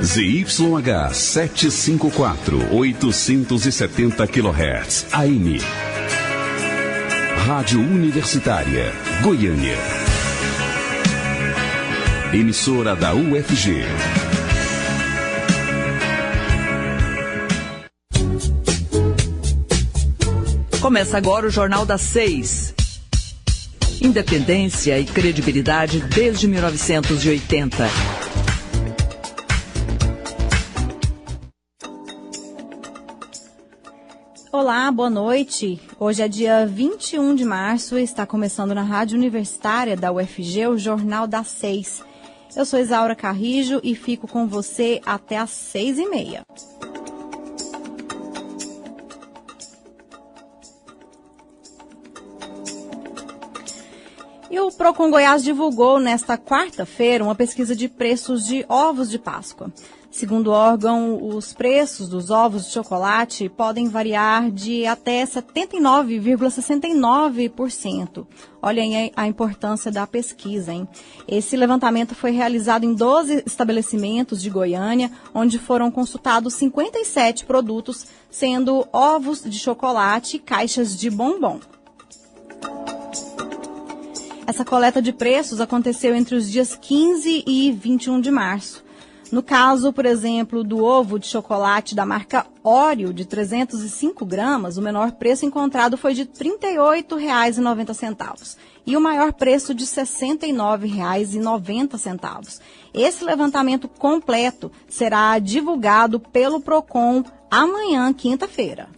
ZYH 754, 870 kHz, AM. Rádio Universitária, Goiânia. Emissora da UFG. Começa agora o Jornal das 6. Independência e credibilidade desde 1980. Olá, boa noite. Hoje é dia 21 de março e está começando na Rádio Universitária da UFG o Jornal das 6. Eu sou Isaura Carrijo e fico com você até às 6h30. E o Procon Goiás divulgou nesta quarta-feira uma pesquisa de preços de ovos de Páscoa. Segundo o órgão, os preços dos ovos de chocolate podem variar de até 79,69%. Olhem aí a importância da pesquisa, hein? Esse levantamento foi realizado em 12 estabelecimentos de Goiânia, onde foram consultados 57 produtos, sendo ovos de chocolate e caixas de bombom. Essa coleta de preços aconteceu entre os dias 15 e 21 de março. No caso, por exemplo, do ovo de chocolate da marca Oreo, de 305 gramas, o menor preço encontrado foi de R$ 38,90 e o maior preço de R$ 69,90. Esse levantamento completo será divulgado pelo Procon amanhã, quinta-feira.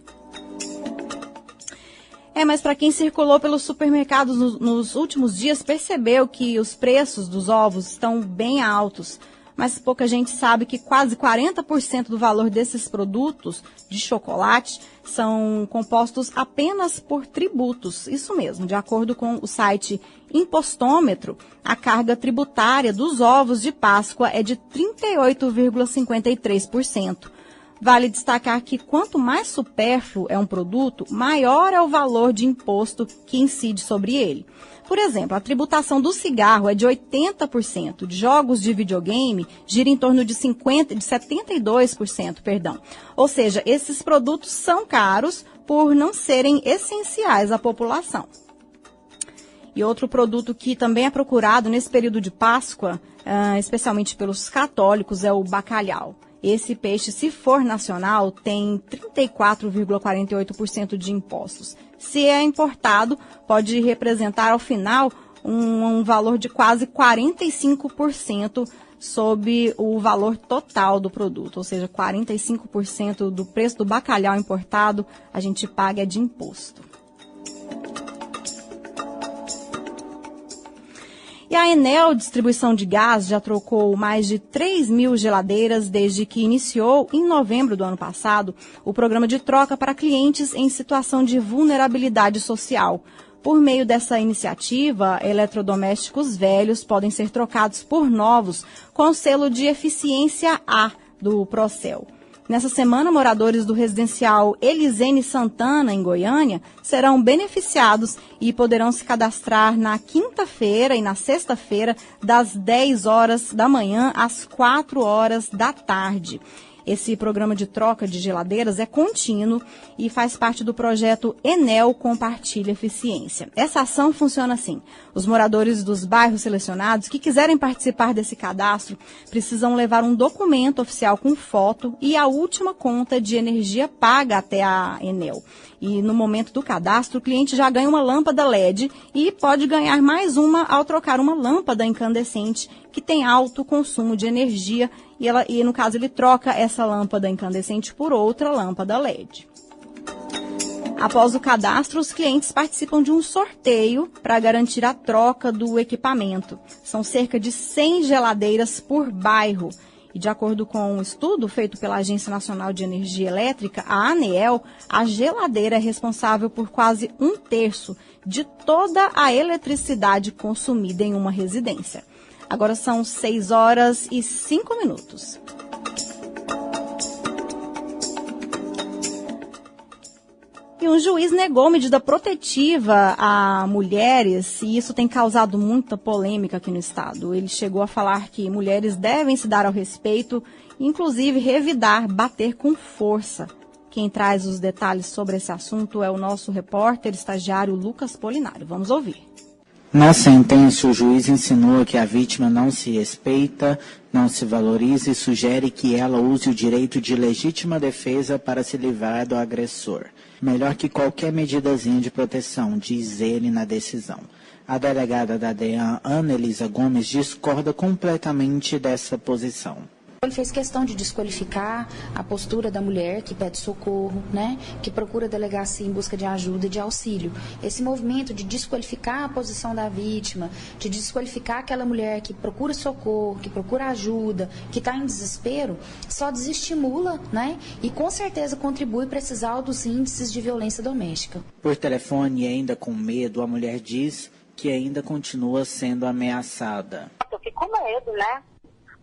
Mas para quem circulou pelos supermercados nos últimos dias, percebeu que os preços dos ovos estão bem altos. Mas pouca gente sabe que quase 40% do valor desses produtos de chocolate são compostos apenas por tributos. Isso mesmo, de acordo com o site Impostômetro, a carga tributária dos ovos de Páscoa é de 38,53%. Vale destacar que quanto mais supérfluo é um produto, maior é o valor de imposto que incide sobre ele. Por exemplo, a tributação do cigarro é de 80%, de jogos de videogame gira em torno de 72%. Ou seja, esses produtos são caros por não serem essenciais à população. E outro produto que também é procurado nesse período de Páscoa, especialmente pelos católicos, é o bacalhau. Esse peixe, se for nacional, tem 34,48% de impostos. Se é importado, pode representar, ao final, um valor de quase 45% sobre o valor total do produto. Ou seja, 45% do preço do bacalhau importado a gente paga de imposto. E a Enel Distribuição de Gás já trocou mais de 3 mil geladeiras desde que iniciou, em novembro do ano passado, o programa de troca para clientes em situação de vulnerabilidade social. Por meio dessa iniciativa, eletrodomésticos velhos podem ser trocados por novos com o selo de eficiência A do Procel. Nessa semana, moradores do residencial Elisene Santana, em Goiânia, serão beneficiados e poderão se cadastrar na quinta-feira e na sexta-feira, das 10 horas da manhã às 4 horas da tarde. Esse programa de troca de geladeiras é contínuo e faz parte do projeto Enel Compartilha Eficiência. Essa ação funciona assim. Os moradores dos bairros selecionados que quiserem participar desse cadastro precisam levar um documento oficial com foto e a última conta de energia paga até a Enel. E no momento do cadastro, o cliente já ganha uma lâmpada LED e pode ganhar mais uma ao trocar uma lâmpada incandescente que tem alto consumo de energia e no caso, ele troca essa lâmpada incandescente por outra lâmpada LED. Após o cadastro, os clientes participam de um sorteio para garantir a troca do equipamento. São cerca de 100 geladeiras por bairro. E de acordo com um estudo feito pela Agência Nacional de Energia Elétrica, a ANEEL, a geladeira é responsável por quase 1/3 de toda a eletricidade consumida em uma residência. Agora são 6 horas e 5 minutos. E um juiz negou medida protetiva a mulheres e isso tem causado muita polêmica aqui no estado. Ele chegou a falar que mulheres devem se dar ao respeito, inclusive revidar, bater com força. Quem traz os detalhes sobre esse assunto é o nosso repórter estagiário Lucas Polinário. Vamos ouvir. Na sentença, o juiz insinua que a vítima não se respeita, não se valoriza e sugere que ela use o direito de legítima defesa para se livrar do agressor. Melhor que qualquer medidazinha de proteção, diz ele na decisão. A delegada da DEAN, Ana Elisa Gomes, discorda completamente dessa posição. Ele fez questão de desqualificar a postura da mulher que pede socorro, né, que procura a delegacia em busca de ajuda e de auxílio. Esse movimento de desqualificar a posição da vítima, de desqualificar aquela mulher que procura socorro, que procura ajuda, que está em desespero, só desestimula, né, e com certeza contribui para esses altos índices de violência doméstica. Por telefone e ainda com medo, a mulher diz que ainda continua sendo ameaçada. Eu fico com medo, né?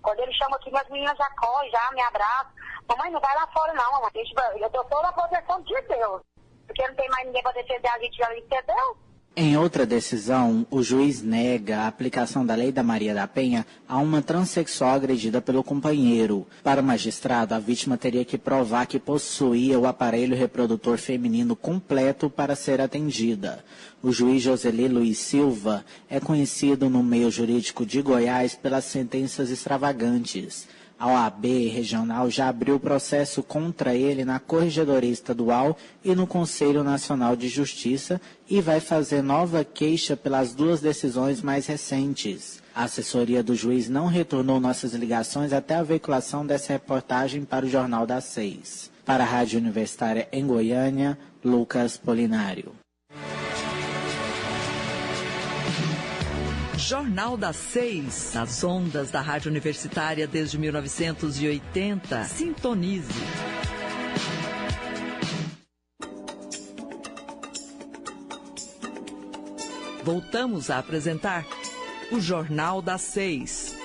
Quando ele chama aqui, minhas meninas já correm, já me abraçam. Mamãe, não vai lá fora não, mamãe. Eu estou toda a proteção de Deus. Porque não tem mais ninguém para defender a gente ali, entendeu? Em outra decisão, o juiz nega a aplicação da Lei da Maria da Penha a uma transexual agredida pelo companheiro. Para o magistrado, a vítima teria que provar que possuía o aparelho reprodutor feminino completo para ser atendida. O juiz Joseli Luiz Silva é conhecido no meio jurídico de Goiás pelas sentenças extravagantes. A OAB regional já abriu processo contra ele na Corregedoria Estadual e no Conselho Nacional de Justiça e vai fazer nova queixa pelas duas decisões mais recentes. A assessoria do juiz não retornou nossas ligações até a veiculação dessa reportagem para o Jornal das 6. Para a Rádio Universitária em Goiânia, Lucas Polinário. Jornal das 6, nas ondas da Rádio Universitária desde 1980. Sintonize. Voltamos a apresentar o Jornal das 6.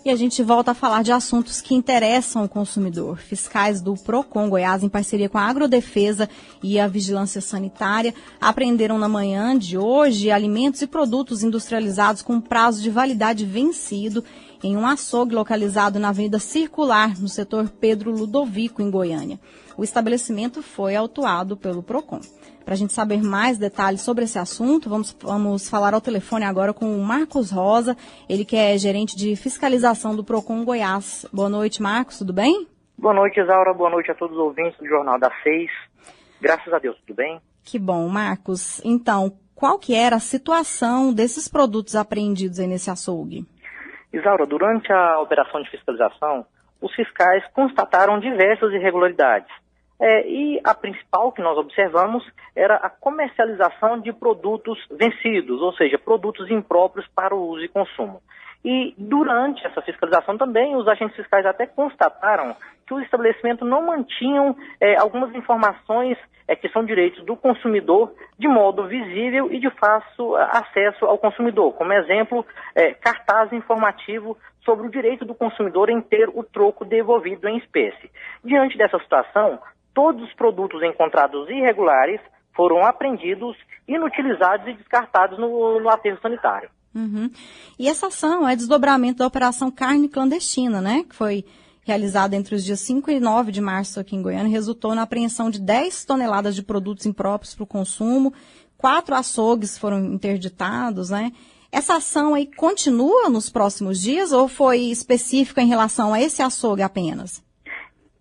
E a gente volta a falar de assuntos que interessam o consumidor. Fiscais do Procon Goiás, em parceria com a Agrodefesa e a Vigilância Sanitária, apreenderam na manhã de hoje alimentos e produtos industrializados com prazo de validade vencido em um açougue localizado na Avenida Circular, no setor Pedro Ludovico, em Goiânia. O estabelecimento foi autuado pelo Procon. Para a gente saber mais detalhes sobre esse assunto, vamos falar ao telefone agora com o Marcos Rosa, ele que é gerente de fiscalização do Procon Goiás. Boa noite, Marcos, tudo bem? Boa noite, Isaura. Boa noite a todos os ouvintes do Jornal das 6. Graças a Deus, tudo bem? Que bom, Marcos. Então, qual que era a situação desses produtos apreendidos aí nesse açougue? Isaura, durante a operação de fiscalização, os fiscais constataram diversas irregularidades. E a principal que nós observamos era a comercialização de produtos vencidos, ou seja, produtos impróprios para o uso e consumo. E durante essa fiscalização também, os agentes fiscais até constataram que os estabelecimentos não mantinham algumas informações que são direitos do consumidor de modo visível e de fácil acesso ao consumidor. Como exemplo, cartaz informativo sobre o direito do consumidor em ter o troco devolvido em espécie. Diante dessa situação, todos os produtos encontrados irregulares foram apreendidos, inutilizados e descartados no aterro sanitário. Uhum. E essa ação é desdobramento da Operação Carne Clandestina, né? Que foi realizada entre os dias 5 e 9 de março aqui em Goiânia, resultou na apreensão de 10 toneladas de produtos impróprios para o consumo, 4 açougues foram interditados, né? Essa ação aí continua nos próximos dias ou foi específica em relação a esse açougue apenas?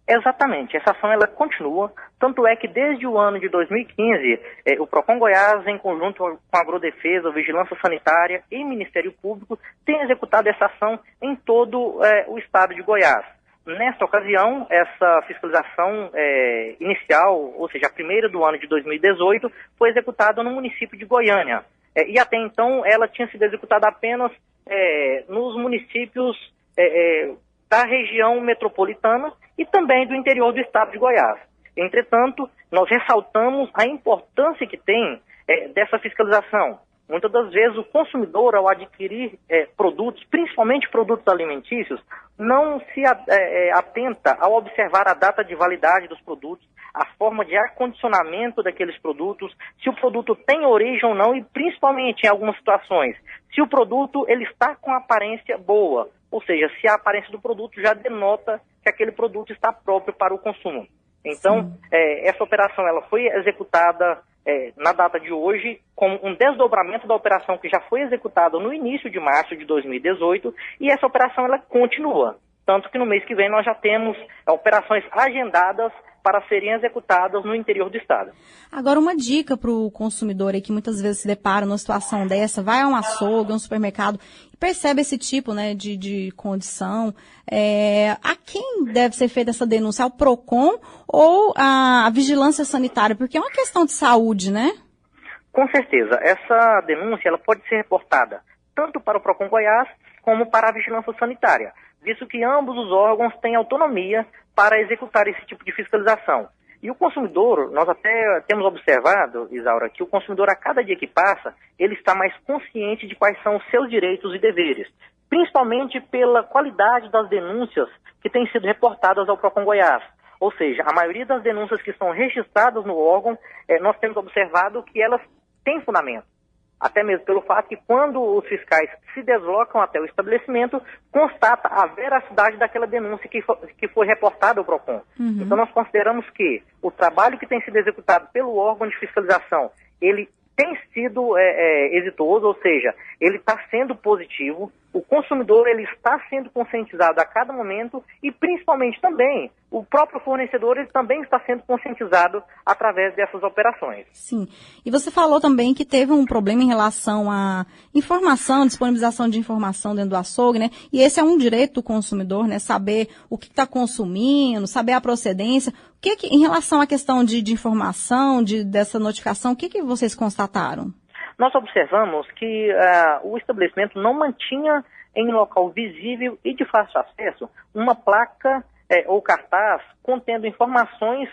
Exatamente, essa ação ela continua, tanto é que desde o ano de 2015, o Procon Goiás, em conjunto com a Agrodefesa, Vigilância Sanitária e Ministério Público, tem executado essa ação em todo o estado de Goiás. Nesta ocasião, essa fiscalização inicial, ou seja, a primeira do ano de 2018, foi executada no município de Goiânia. E até então ela tinha sido executada apenas nos municípios da região metropolitana e também do interior do estado de Goiás. Entretanto, nós ressaltamos a importância que tem dessa fiscalização, Muitas das vezes o consumidor, ao adquirir produtos, principalmente produtos alimentícios, não se atenta ao observar a data de validade dos produtos, a forma de acondicionamento daqueles produtos, se o produto tem origem ou não e principalmente em algumas situações, se o produto ele está com aparência boa, ou seja, se a aparência do produto já denota que aquele produto está próprio para o consumo. Então, essa operação ela foi executada na data de hoje, com um desdobramento da operação que já foi executada no início de março de 2018, e essa operação ela continua. Tanto que no mês que vem nós já temos operações agendadas para serem executadas no interior do estado. Agora, uma dica para o consumidor aí que muitas vezes se depara numa situação dessa, vai a um açougue, a um supermercado e percebe esse tipo, né, de condição. A quem deve ser feita essa denúncia? Ao PROCON ou à vigilância sanitária? Porque é uma questão de saúde, né? Com certeza. Essa denúncia ela pode ser reportada tanto para o PROCON Goiás como para a vigilância sanitária, visto que ambos os órgãos têm autonomia para executar esse tipo de fiscalização. E o consumidor, nós até temos observado, Isaura, que o consumidor, a cada dia que passa, ele está mais consciente de quais são os seus direitos e deveres, principalmente pela qualidade das denúncias que têm sido reportadas ao PROCON Goiás. Ou seja, a maioria das denúncias que são registradas no órgão, nós temos observado que elas têm fundamento. Até mesmo pelo fato que quando os fiscais se deslocam até o estabelecimento, constata a veracidade daquela denúncia que foi reportada ao PROCON. Uhum. Então nós consideramos que o trabalho que tem sido executado pelo órgão de fiscalização, ele tem sido exitoso, ou seja, ele está sendo positivo, o consumidor ele está sendo conscientizado a cada momento e principalmente também o próprio fornecedor ele também está sendo conscientizado através dessas operações. Sim, e você falou também que teve um problema em relação à informação, disponibilização de informação dentro do açougue, né? E esse é um direito do consumidor, né? Saber o que está consumindo, saber a procedência. Em relação à questão de informação, dessa notificação, o que vocês constataram? Nós observamos que o estabelecimento não mantinha em local visível e de fácil acesso uma placa ou cartaz contendo informações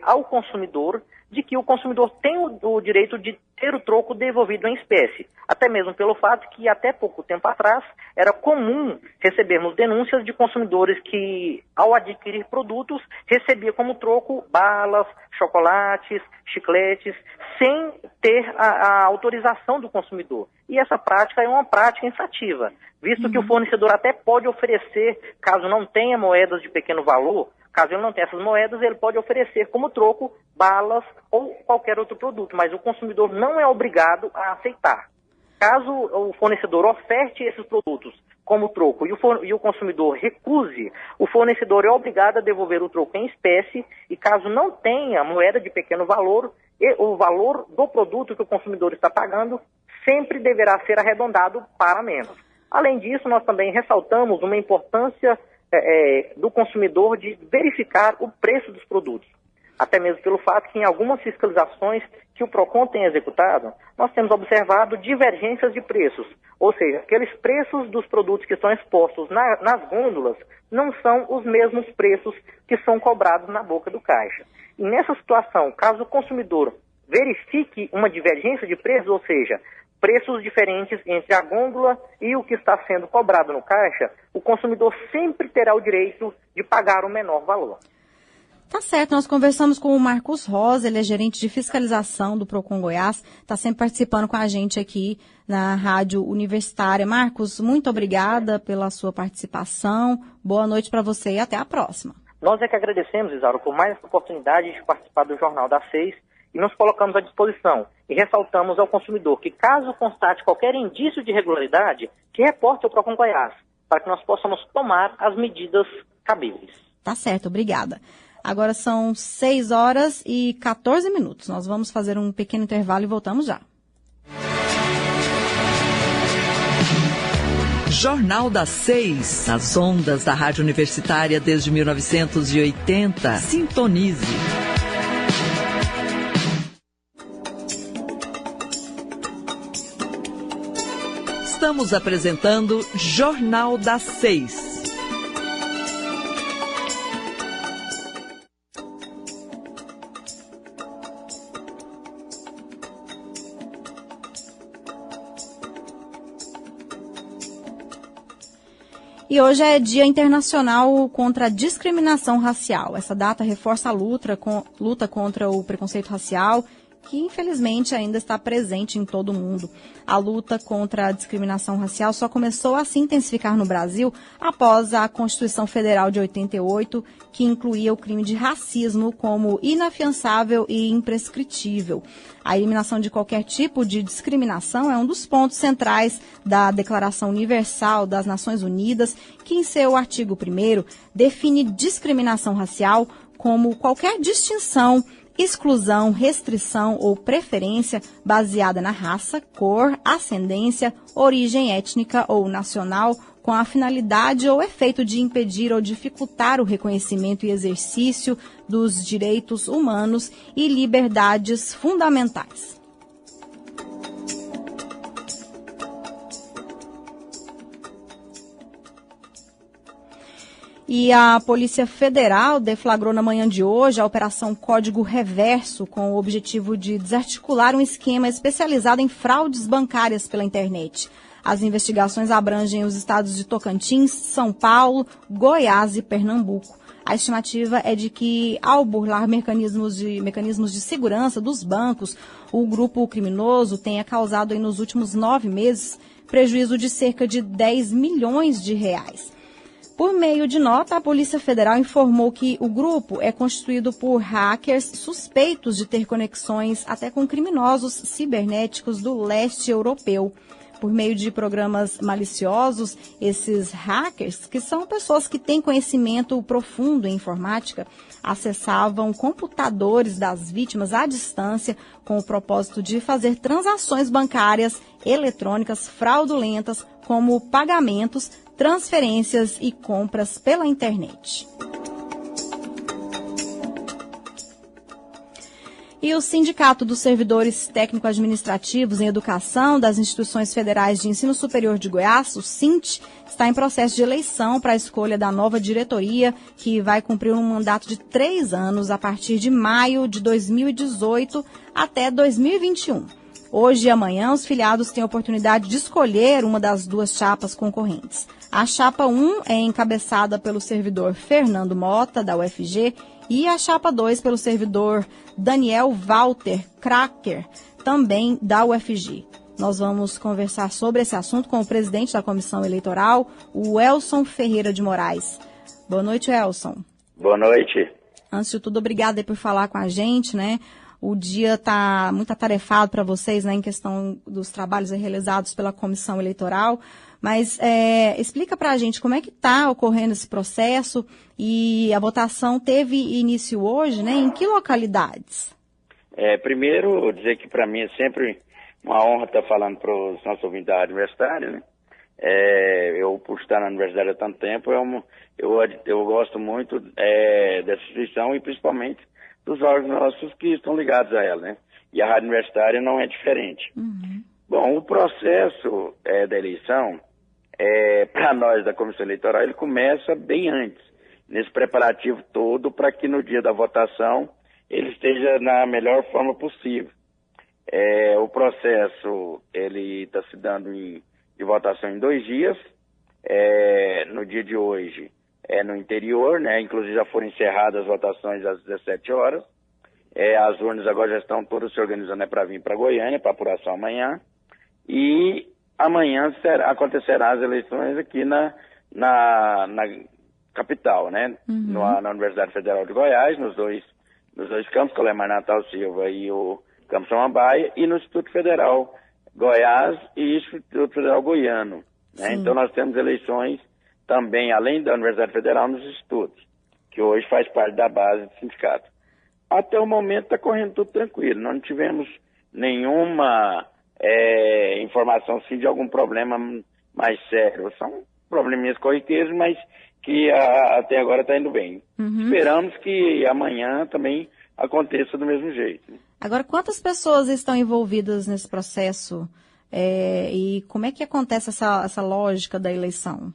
ao consumidor de que o consumidor tem o direito de ter o troco devolvido em espécie. Até mesmo pelo fato que até pouco tempo atrás era comum recebermos denúncias de consumidores que, ao adquirir produtos, recebia como troco balas, chocolates, chicletes, sem ter a autorização do consumidor. E essa prática é uma prática infrativa, visto que o fornecedor até pode oferecer, caso não tenha moedas de pequeno valor, caso ele não tenha essas moedas, ele pode oferecer como troco balas ou qualquer outro produto, mas o consumidor não é obrigado a aceitar. Caso o fornecedor oferte esses produtos como troco e o consumidor recuse, o fornecedor é obrigado a devolver o troco em espécie e caso não tenha moeda de pequeno valor, o valor do produto que o consumidor está pagando sempre deverá ser arredondado para menos. Além disso, nós também ressaltamos uma importância do consumidor de verificar o preço dos produtos. Até mesmo pelo fato que em algumas fiscalizações que o PROCON tem executado, nós temos observado divergências de preços. Ou seja, aqueles preços dos produtos que estão expostos nas gôndolas não são os mesmos preços que são cobrados na boca do caixa. E nessa situação, caso o consumidor verifique uma divergência de preços, ou seja, preços diferentes entre a gôndola e o que está sendo cobrado no caixa, o consumidor sempre terá o direito de pagar o menor valor. Tá certo, nós conversamos com o Marcos Rosa, ele é gerente de fiscalização do PROCON Goiás, está sempre participando com a gente aqui na Rádio Universitária. Marcos, muito obrigada pela sua participação, boa noite para você e até a próxima. Nós é que agradecemos, Isaura, por mais essa oportunidade de participar do Jornal das 6 e nos colocamos à disposição e ressaltamos ao consumidor que, caso constate qualquer indício de irregularidade, que reporte ao PROCON Goiás, para que nós possamos tomar as medidas cabíveis. Tá certo, obrigada. Agora são 6h14. Nós vamos fazer um pequeno intervalo e voltamos já. Jornal das 6, nas ondas da Rádio Universitária desde 1980. Sintonize. Estamos apresentando Jornal das 6. E hoje é Dia Internacional contra a Discriminação Racial. Essa data reforça a luta contra o preconceito racial, que infelizmente ainda está presente em todo o mundo. A luta contra a discriminação racial só começou a se intensificar no Brasil após a Constituição Federal de 88, que incluía o crime de racismo como inafiançável e imprescritível. A eliminação de qualquer tipo de discriminação é um dos pontos centrais da Declaração Universal das Nações Unidas, que em seu artigo 1º define discriminação racial como qualquer distinção, exclusão, restrição ou preferência baseada na raça, cor, ascendência, origem étnica ou nacional, com a finalidade ou efeito de impedir ou dificultar o reconhecimento e exercício dos direitos humanos e liberdades fundamentais. E a Polícia Federal deflagrou na manhã de hoje a Operação Código Reverso, com o objetivo de desarticular um esquema especializado em fraudes bancárias pela internet. As investigações abrangem os estados de Tocantins, São Paulo, Goiás e Pernambuco. A estimativa é de que, ao burlar mecanismos de segurança dos bancos, o grupo criminoso tenha causado nos últimos 9 meses prejuízo de cerca de 10 milhões de reais. Por meio de nota, a Polícia Federal informou que o grupo é constituído por hackers suspeitos de ter conexões até com criminosos cibernéticos do leste europeu. Por meio de programas maliciosos, esses hackers, que são pessoas que têm conhecimento profundo em informática, acessavam computadores das vítimas à distância com o propósito de fazer transações bancárias eletrônicas fraudulentas, como pagamentos, transferências e compras pela internet. E o Sindicato dos Servidores Técnico-Administrativos em Educação das Instituições Federais de Ensino Superior de Goiás, o SINT, está em processo de eleição para a escolha da nova diretoria, que vai cumprir um mandato de 3 anos a partir de maio de 2018 até 2021. Hoje e amanhã, os filiados têm a oportunidade de escolher uma das 2 chapas concorrentes. A chapa 1 é encabeçada pelo servidor Fernando Mota, da UFG, e a chapa 2 pelo servidor Daniel Walter Cracker, também da UFG. Nós vamos conversar sobre esse assunto com o presidente da Comissão Eleitoral, o Elson Ferreira de Moraes. Boa noite, Elson. Boa noite. Antes de tudo, obrigada por falar com a gente, né? O dia está muito atarefado para vocês, né, em questão dos trabalhos realizados pela Comissão Eleitoral, mas explica para a gente como é que está ocorrendo esse processo e a votação teve início hoje, né, em que localidades? Primeiro, dizer que para mim é sempre uma honra estar falando para os nossos ouvintes da Rádio Universitária, né? Eu, por estar na universidade há tanto tempo, eu gosto muito dessa instituição e principalmente dos órgãos nossos que estão ligados a ela, né? E a Rádio Universitária não é diferente. Uhum. Bom, o processo da eleição, para nós da Comissão Eleitoral, ele começa bem antes, nesse preparativo todo, para que no dia da votação ele esteja na melhor forma possível. O processo, ele está se dando de votação em 2 dias. No dia de hoje, no interior, né? Inclusive já foram encerradas as votações às 17 horas. As urnas agora já estão todas se organizando para vir para Goiânia, para apuração amanhã. E amanhã acontecerão as eleições aqui na capital, né? Uhum. Na Universidade Federal de Goiás, nos dois campos, que é o Lemar Natal Silva e o Campo Samambaia, e no Instituto Federal Goiás e Instituto Federal Goiano, né? Então nós temos eleições também, além da Universidade Federal, nos institutos, que hoje faz parte da base do sindicato. Até o momento está correndo tudo tranquilo, nós não tivemos nenhuma informação assim, de algum problema mais sério. São probleminhas corriqueiros, mas que até agora está indo bem. Uhum. Esperamos que amanhã também aconteça do mesmo jeito. Agora, quantas pessoas estão envolvidas nesse processo e como é que acontece essa lógica da eleição?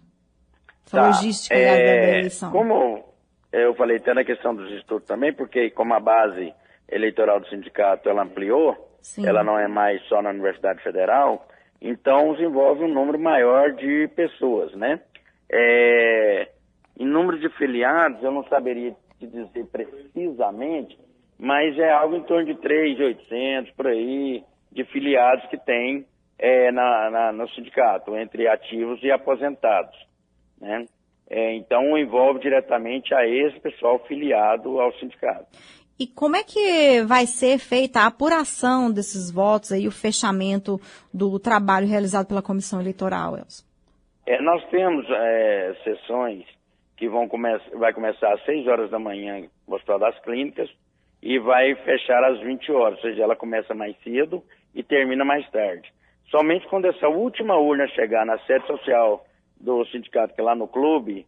Essa logística da eleição? Como eu falei até na questão dos institutos também, porque como a base eleitoral do sindicato ela ampliou, Sim. Ela não é mais só na Universidade Federal, então envolve um número maior de pessoas, né? Em número de filiados, eu não saberia te dizer precisamente, mas é algo em torno de 3.800, por aí, de filiados que tem no sindicato, entre ativos e aposentados, né? Então, envolve diretamente a esse pessoal filiado ao sindicato. E como é que vai ser feita a apuração desses votos aí, o fechamento do trabalho realizado pela comissão eleitoral, Elson? Nós temos sessões que vai começar às 6 horas da manhã no Hospital das Clínicas e vai fechar às 20 horas, ou seja, ela começa mais cedo e termina mais tarde. Somente quando essa última urna chegar na sede social do sindicato, que é lá no clube,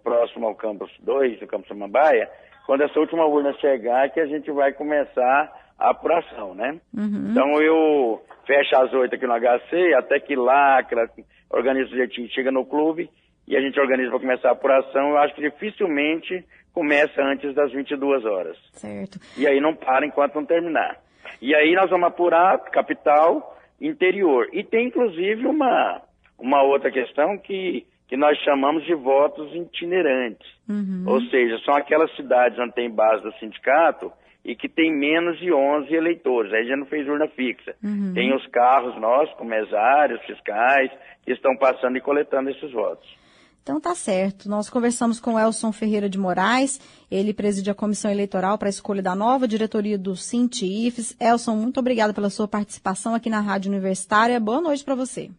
próximo ao campus 2, do campus Samambaia, quando essa última urna chegar, que a gente vai começar a apuração, né? Uhum. Então eu fecho às 8 aqui no HC, até que lacra, organiza o jeitinho, chega no clube e a gente organiza para começar a apuração. Eu acho que dificilmente começa antes das 22 horas. Certo. E aí não para enquanto não terminar. E aí nós vamos apurar capital, interior. E tem inclusive uma outra questão que nós chamamos de votos itinerantes. Uhum. Ou seja, são aquelas cidades onde tem base do sindicato e que tem menos de 11 eleitores. Aí já não fez urna fixa. Uhum. Tem os carros nossos, com mesários, fiscais, que estão passando e coletando esses votos. Então tá certo. Nós conversamos com Elson Ferreira de Moraes, ele preside a comissão eleitoral para a escolha da nova diretoria do Sinti-IFES. Elson, muito obrigada pela sua participação aqui na Rádio Universitária. Boa noite para você.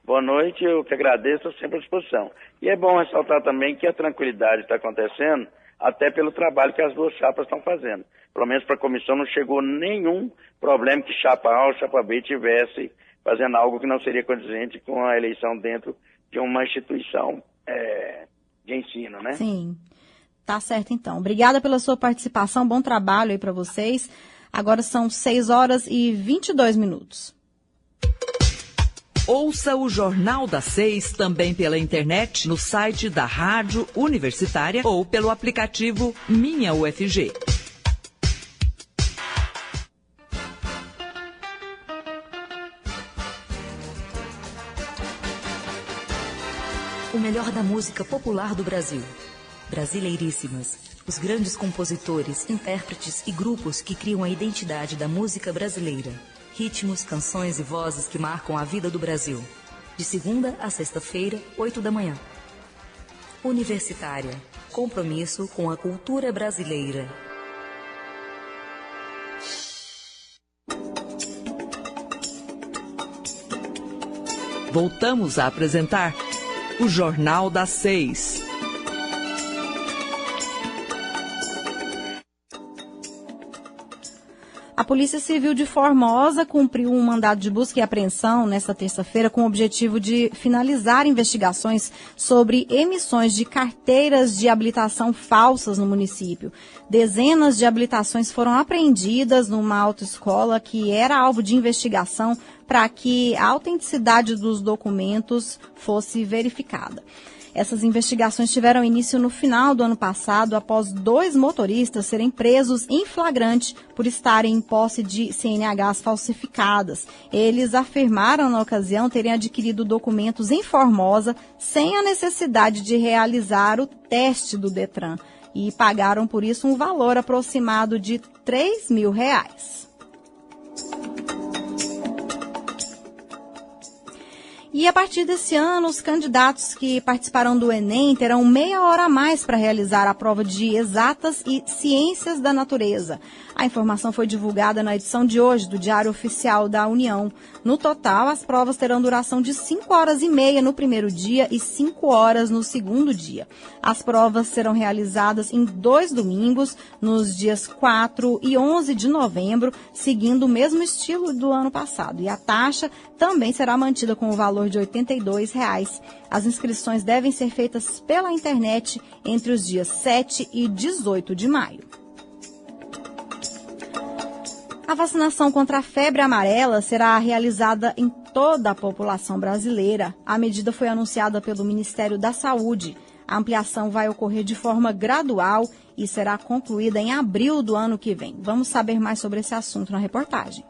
Boa noite, eu que agradeço, estou sempre à disposição. E é bom ressaltar também que a tranquilidade está acontecendo até pelo trabalho que as duas chapas estão fazendo. Pelo menos para a comissão não chegou nenhum problema que chapa A ou chapa B tivesse fazendo algo que não seria condizente com a eleição dentro de uma instituição de ensino, né? Sim, tá certo então. Obrigada pela sua participação, bom trabalho aí para vocês. Agora são 6 horas e 22 minutos. Ouça o Jornal das 6 também pela internet, no site da Rádio Universitária ou pelo aplicativo Minha UFG. O melhor da música popular do Brasil. Brasileiríssimas. Os grandes compositores, intérpretes e grupos que criam a identidade da música brasileira. Ritmos, canções e vozes que marcam a vida do Brasil. De segunda a sexta-feira, 8 da manhã. Universitária. Compromisso com a cultura brasileira. Voltamos a apresentar o Jornal das 6. A Polícia Civil de Formosa cumpriu um mandado de busca e apreensão nesta terça-feira com o objetivo de finalizar investigações sobre emissões de carteiras de habilitação falsas no município. Dezenas de habilitações foram apreendidas numa autoescola que era alvo de investigação para que a autenticidade dos documentos fosse verificada. Essas investigações tiveram início no final do ano passado, após 2 motoristas serem presos em flagrante por estarem em posse de CNHs falsificadas. Eles afirmaram na ocasião terem adquirido documentos em Formosa sem a necessidade de realizar o teste do Detran e pagaram por isso um valor aproximado de R$3.000. E a partir desse ano, os candidatos que participarão do Enem terão meia hora a mais para realizar a prova de Exatas e Ciências da Natureza. A informação foi divulgada na edição de hoje do Diário Oficial da União. No total, as provas terão duração de 5 horas e meia no primeiro dia e 5 horas no segundo dia. As provas serão realizadas em 2 domingos, nos dias 4 e 11 de novembro, seguindo o mesmo estilo do ano passado. E a taxa também será mantida com o valor de R$ 82,00. As inscrições devem ser feitas pela internet entre os dias 7 e 18 de maio. A vacinação contra a febre amarela será realizada em toda a população brasileira. A medida foi anunciada pelo Ministério da Saúde. A ampliação vai ocorrer de forma gradual e será concluída em abril do ano que vem. Vamos saber mais sobre esse assunto na reportagem.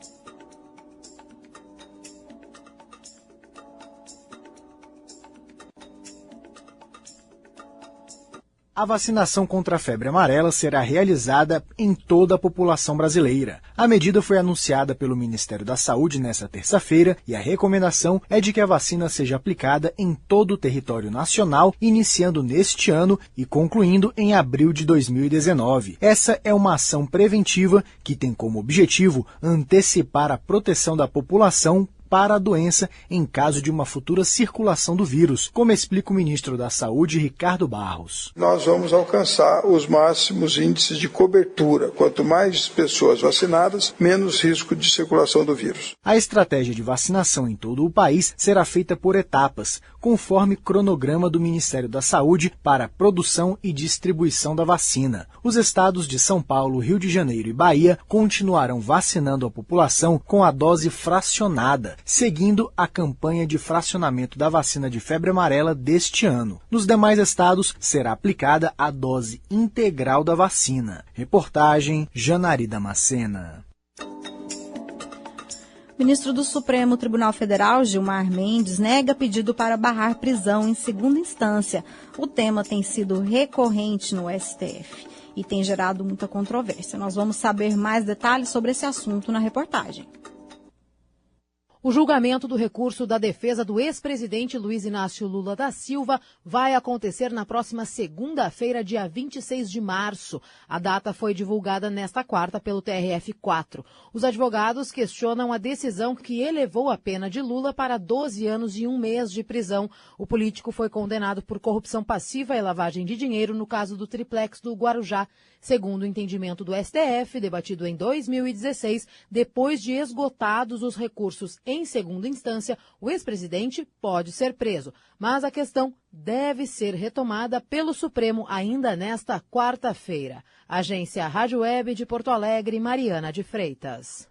A vacinação contra a febre amarela será realizada em toda a população brasileira. A medida foi anunciada pelo Ministério da Saúde nesta terça-feira e a recomendação é de que a vacina seja aplicada em todo o território nacional, iniciando neste ano e concluindo em abril de 2019. Essa é uma ação preventiva que tem como objetivo antecipar a proteção da população para a doença em caso de uma futura circulação do vírus, como explica o ministro da Saúde, Ricardo Barros. Nós vamos alcançar os máximos índices de cobertura. Quanto mais pessoas vacinadas, menos risco de circulação do vírus. A estratégia de vacinação em todo o país será feita por etapas, conforme cronograma do Ministério da Saúde para a produção e distribuição da vacina. Os estados de São Paulo, Rio de Janeiro e Bahia continuarão vacinando a população com a dose fracionada, seguindo a campanha de fracionamento da vacina de febre amarela deste ano. Nos demais estados, será aplicada a dose integral da vacina. Reportagem Janari Damascena. Ministro do Supremo Tribunal Federal, Gilmar Mendes, nega pedido para barrar prisão em segunda instância. O tema tem sido recorrente no STF e tem gerado muita controvérsia. Nós vamos saber mais detalhes sobre esse assunto na reportagem. O julgamento do recurso da defesa do ex-presidente Luiz Inácio Lula da Silva vai acontecer na próxima segunda-feira, dia 26 de março. A data foi divulgada nesta quarta pelo TRF4. Os advogados questionam a decisão que elevou a pena de Lula para 12 anos e 1 mês de prisão. O político foi condenado por corrupção passiva e lavagem de dinheiro no caso do triplex do Guarujá. Segundo o entendimento do STF, debatido em 2016, depois de esgotados os recursos em segunda instância, o ex-presidente pode ser preso. Mas a questão deve ser retomada pelo Supremo ainda nesta quarta-feira. Agência Rádio Web de Porto Alegre, Mariana de Freitas.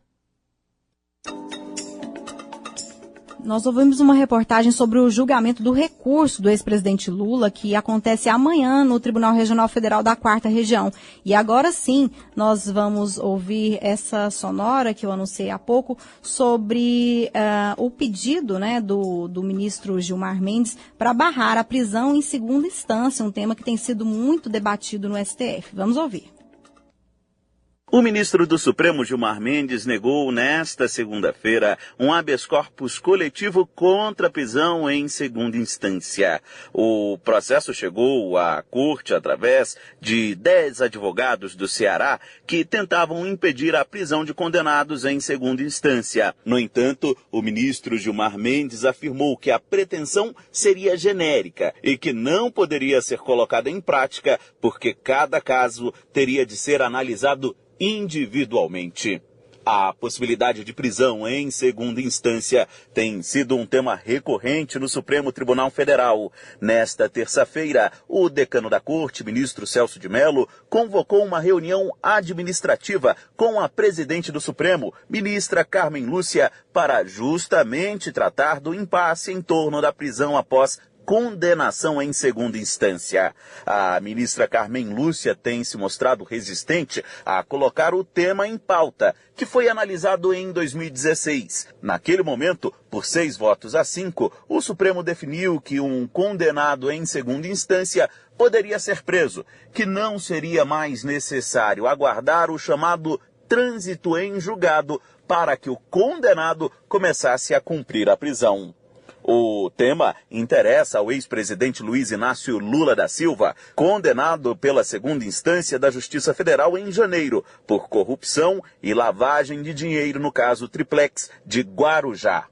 Nós ouvimos uma reportagem sobre o julgamento do recurso do ex-presidente Lula, que acontece amanhã no Tribunal Regional Federal da 4ª Região. E agora sim, nós vamos ouvir essa sonora que eu anunciei há pouco sobre o pedido, né, do ministro Gilmar Mendes para barrar a prisão em segunda instância, um tema que tem sido muito debatido no STF. Vamos ouvir. O ministro do Supremo, Gilmar Mendes, negou nesta segunda-feira um habeas corpus coletivo contra a prisão em segunda instância. O processo chegou à corte através de 10 advogados do Ceará que tentavam impedir a prisão de condenados em segunda instância. No entanto, o ministro Gilmar Mendes afirmou que a pretensão seria genérica e que não poderia ser colocada em prática porque cada caso teria de ser analisado individualmente. A possibilidade de prisão em segunda instância tem sido um tema recorrente no Supremo Tribunal Federal. Nesta terça-feira, o decano da Corte, ministro Celso de Mello, convocou uma reunião administrativa com a presidente do Supremo, ministra Carmen Lúcia, para justamente tratar do impasse em torno da prisão após condenação em segunda instância. A ministra Carmen Lúcia tem se mostrado resistente a colocar o tema em pauta, que foi analisado em 2016. Naquele momento, por 6 votos a 5, o Supremo definiu que um condenado em segunda instância poderia ser preso, que não seria mais necessário aguardar o chamado trânsito em julgado para que o condenado começasse a cumprir a prisão. O tema interessa ao ex-presidente Luiz Inácio Lula da Silva, condenado pela segunda instância da Justiça Federal em janeiro por corrupção e lavagem de dinheiro no caso Triplex de Guarujá.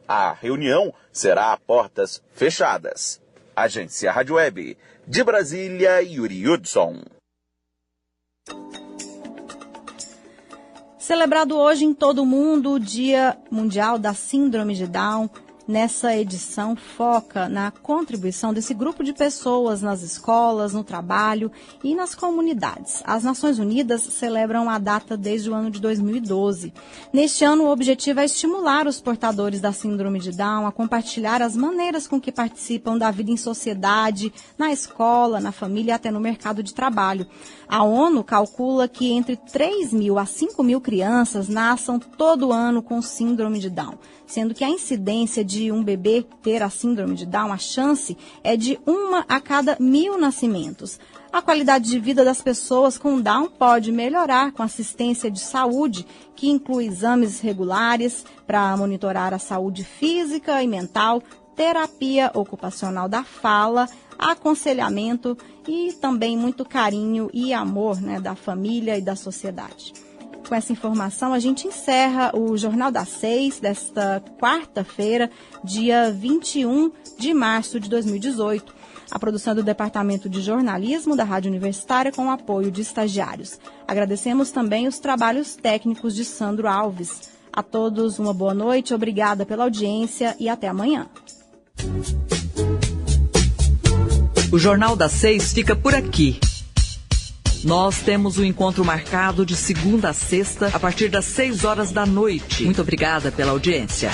A reunião será a portas fechadas. Agência Rádio Web de Brasília, Yuri Hudson. Celebrado hoje em todo o mundo o Dia Mundial da Síndrome de Down. Nessa edição, foca na contribuição desse grupo de pessoas nas escolas, no trabalho e nas comunidades. As Nações Unidas celebram a data desde o ano de 2012. Neste ano, o objetivo é estimular os portadores da síndrome de Down a compartilhar as maneiras com que participam da vida em sociedade, na escola, na família e até no mercado de trabalho. A ONU calcula que entre 3.000 a 5.000 crianças nasçam todo ano com síndrome de Down, sendo que a incidência de de um bebê ter a síndrome de Down, a chance é de 1 a cada 1.000 nascimentos. A qualidade de vida das pessoas com Down pode melhorar com assistência de saúde, que inclui exames regulares para monitorar a saúde física e mental, terapia ocupacional da fala, aconselhamento e também muito carinho e amor, né, da família e da sociedade. Com essa informação, a gente encerra o Jornal das 6 desta quarta-feira, dia 21 de março de 2018. A produção do Departamento de Jornalismo da Rádio Universitária com o apoio de estagiários. Agradecemos também os trabalhos técnicos de Sandro Alves. A todos uma boa noite, obrigada pela audiência e até amanhã. O Jornal das 6 fica por aqui. Nós temos um encontro marcado de segunda a sexta, a partir das 6 horas da noite. Muito obrigada pela audiência.